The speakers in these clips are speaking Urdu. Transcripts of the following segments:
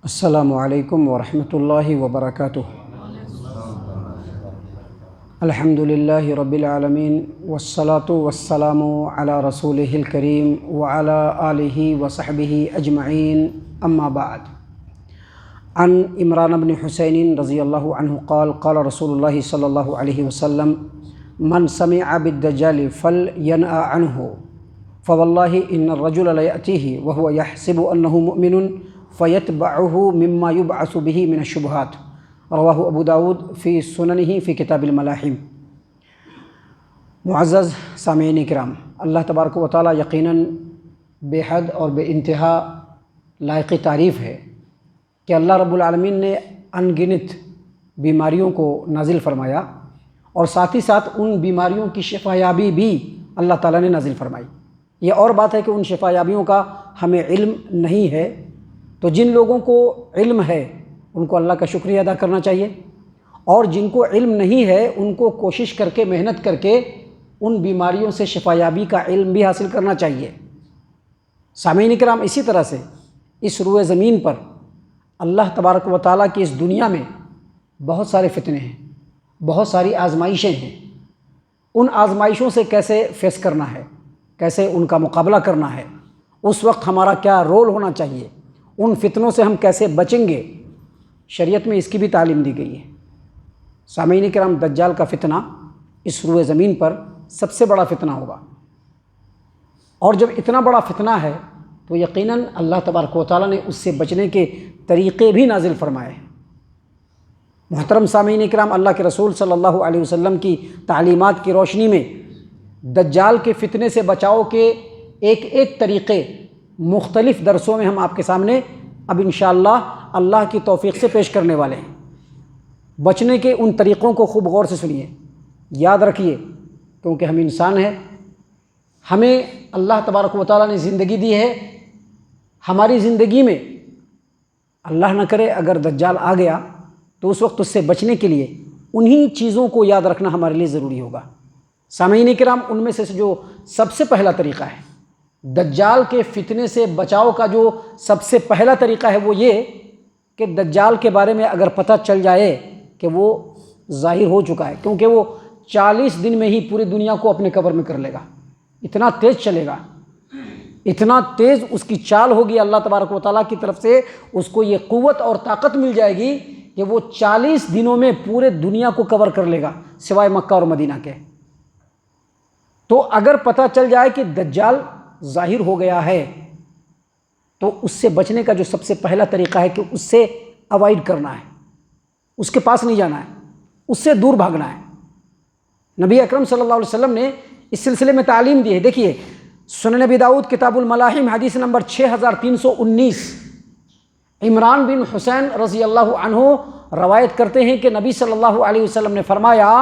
السلام علیکم ورحمۃ اللہ وبرکاتہ۔ الحمد للہ رب العالمین والصلاة والسلام علی رسولہ الکریم وعلی آلہ وصحبہ اجمعین، اما بعد۔ عن عمران بن حسین رضی اللہ عنہ قال قال رسول اللہ صلی اللہ علیہ وسلم من سمع بالدجال فلینأ عنہ فواللہ ان الرجل لیأتیہ وهو یحسب انہ مؤمن فیتبعہ مما یبعث به من الشبہات، رواہ ابو داود فی سننہ فی کتاب الملاحم۔ معزز سامعین کرام، اللہ تبارک و تعالی یقیناً بے حد اور بے انتہا لائق تعریف ہے کہ اللہ رب العالمین نے ان گنت بیماریوں کو نازل فرمایا، اور ساتھ ہی ساتھ ان بیماریوں کی شفا یابی بھی اللہ تعالیٰ نے نازل فرمائی۔ یہ اور بات ہے کہ ان شفا یابیوں کا ہمیں علم نہیں ہے، تو جن لوگوں کو علم ہے ان کو اللہ کا شکریہ ادا کرنا چاہیے، اور جن کو علم نہیں ہے ان کو کوشش کر کے محنت کر کے ان بیماریوں سے شفا یابی کا علم بھی حاصل کرنا چاہیے۔ سامعین کرام، اسی طرح سے اس روئے زمین پر اللہ تبارک و تعالیٰ کی اس دنیا میں بہت سارے فتنے ہیں، بہت ساری آزمائشیں ہیں۔ ان آزمائشوں سے کیسے فیس کرنا ہے، کیسے ان کا مقابلہ کرنا ہے، اس وقت ہمارا کیا رول ہونا چاہیے، ان فتنوں سے ہم کیسے بچیں گے، شریعت میں اس کی بھی تعلیم دی گئی ہے۔ سامعین کرام، دجال کا فتنہ اس روئے زمین پر سب سے بڑا فتنہ ہوگا، اور جب اتنا بڑا فتنہ ہے تو یقیناً اللہ تبارک و تعالیٰ نے اس سے بچنے کے طریقے بھی نازل فرمائے ہیں۔ محترم سامعین کرام، اللہ کے رسول صلی اللہ علیہ وسلم کی تعلیمات کی روشنی میں دجال کے فتنے سے بچاؤ کے ایک طریقے مختلف درسوں میں ہم آپ کے سامنے اب انشاءاللہ اللہ کی توفیق سے پیش کرنے والے ہیں۔ بچنے کے ان طریقوں کو خوب غور سے سنیے، یاد رکھیے، کیونکہ ہم انسان ہیں، ہمیں اللہ تبارک و تعالیٰ نے زندگی دی ہے۔ ہماری زندگی میں اللہ نہ کرے اگر دجال آ گیا تو اس وقت اس سے بچنے کے لیے انہی چیزوں کو یاد رکھنا ہمارے لیے ضروری ہوگا۔ سامعین کرام، ان میں سے جو سب سے پہلا طریقہ ہے دجال کے فتنے سے بچاؤ کا، جو سب سے پہلا طریقہ ہے وہ یہ کہ دجال کے بارے میں اگر پتہ چل جائے کہ وہ ظاہر ہو چکا ہے، کیونکہ وہ 40 دن میں ہی پوری دنیا کو اپنے قبر میں کر لے گا، اتنا تیز چلے گا، اتنا تیز اس کی چال ہوگی، اللہ تبارک و تعالیٰ کی طرف سے اس کو یہ قوت اور طاقت مل جائے گی کہ وہ 40 دنوں میں پورے دنیا کو کور کر لے گا سوائے مکہ اور مدینہ کے۔ تو اگر پتہ چل جائے کہ دجال ظاہر ہو گیا ہے تو اس سے بچنے کا جو سب سے پہلا طریقہ ہے کہ اس سے اوائڈ کرنا ہے، اس کے پاس نہیں جانا ہے، اس سے دور بھاگنا ہے۔ نبی اکرم صلی اللہ علیہ وسلم نے اس سلسلے میں تعلیم دی ہے۔ دیکھیے، سنن ابی داؤد کتاب الملاحم حدیث نمبر 6319، عمران بن حسین رضی اللہ عنہ روایت کرتے ہیں کہ نبی صلی اللہ علیہ وسلم نے فرمایا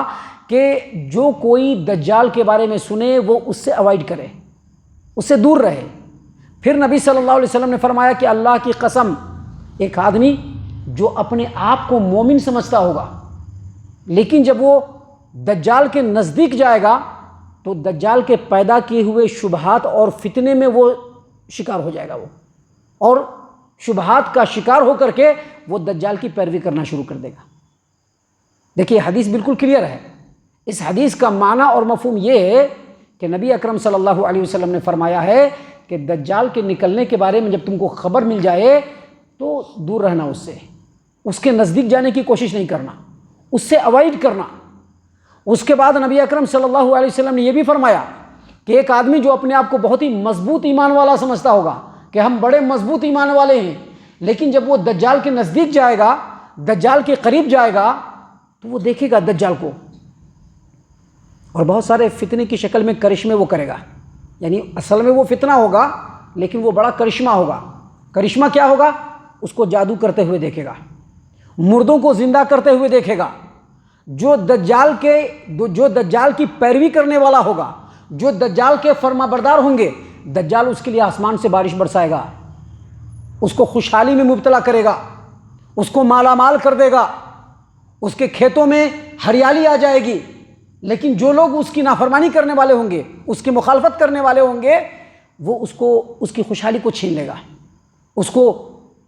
کہ جو کوئی دجال کے بارے میں سنے وہ اس سے اوائڈ کرے، اس سے دور رہے۔ پھر نبی صلی اللہ علیہ وسلم نے فرمایا کہ اللہ کی قسم، ایک آدمی جو اپنے آپ کو مومن سمجھتا ہوگا لیکن جب وہ دجال کے نزدیک جائے گا تو دجال کے پیدا کیے ہوئے شبہات اور فتنے میں وہ شکار ہو جائے گا، وہ اور شبہات کا شکار ہو کر کے وہ دجال کی پیروی کرنا شروع کر دے گا۔ دیکھیے، حدیث بالکل کلیئر ہے۔ اس حدیث کا معنی اور مفہوم یہ ہے کہ نبی اکرم صلی اللہ علیہ وسلم نے فرمایا ہے کہ دجال کے نکلنے کے بارے میں جب تم کو خبر مل جائے تو دور رہنا، اس سے، اس کے نزدیک جانے کی کوشش نہیں کرنا، اس سے اوائڈ کرنا۔ اس کے بعد نبی اکرم صلی اللہ علیہ وسلم نے یہ بھی فرمایا کہ ایک آدمی جو اپنے آپ کو بہت ہی مضبوط ایمان والا سمجھتا ہوگا کہ ہم بڑے مضبوط ایمان والے ہیں، لیکن جب وہ دجال کے نزدیک جائے گا، دجال کے قریب جائے گا تو وہ دیکھے گا دجال کو، اور بہت سارے فتنے کی شکل میں کرشمے وہ کرے گا۔ یعنی اصل میں وہ فتنہ ہوگا لیکن وہ بڑا کرشمہ ہوگا۔ کرشمہ کیا ہوگا؟ اس کو جادو کرتے ہوئے دیکھے گا، مردوں کو زندہ کرتے ہوئے دیکھے گا۔ جو دجال کی پیروی کرنے والا ہوگا، جو دجال کے فرما بردار ہوں گے، دجال اس کے لیے آسمان سے بارش برسائے گا، اس کو خوشحالی میں مبتلا کرے گا، اس کو مالا مال کر دے گا، اس کے کھیتوں میں ہریالی آ جائے گی۔ لیکن جو لوگ اس کی نافرمانی کرنے والے ہوں گے، اس کی مخالفت کرنے والے ہوں گے، وہ اس کی خوشحالی کو چھین لے گا، اس کو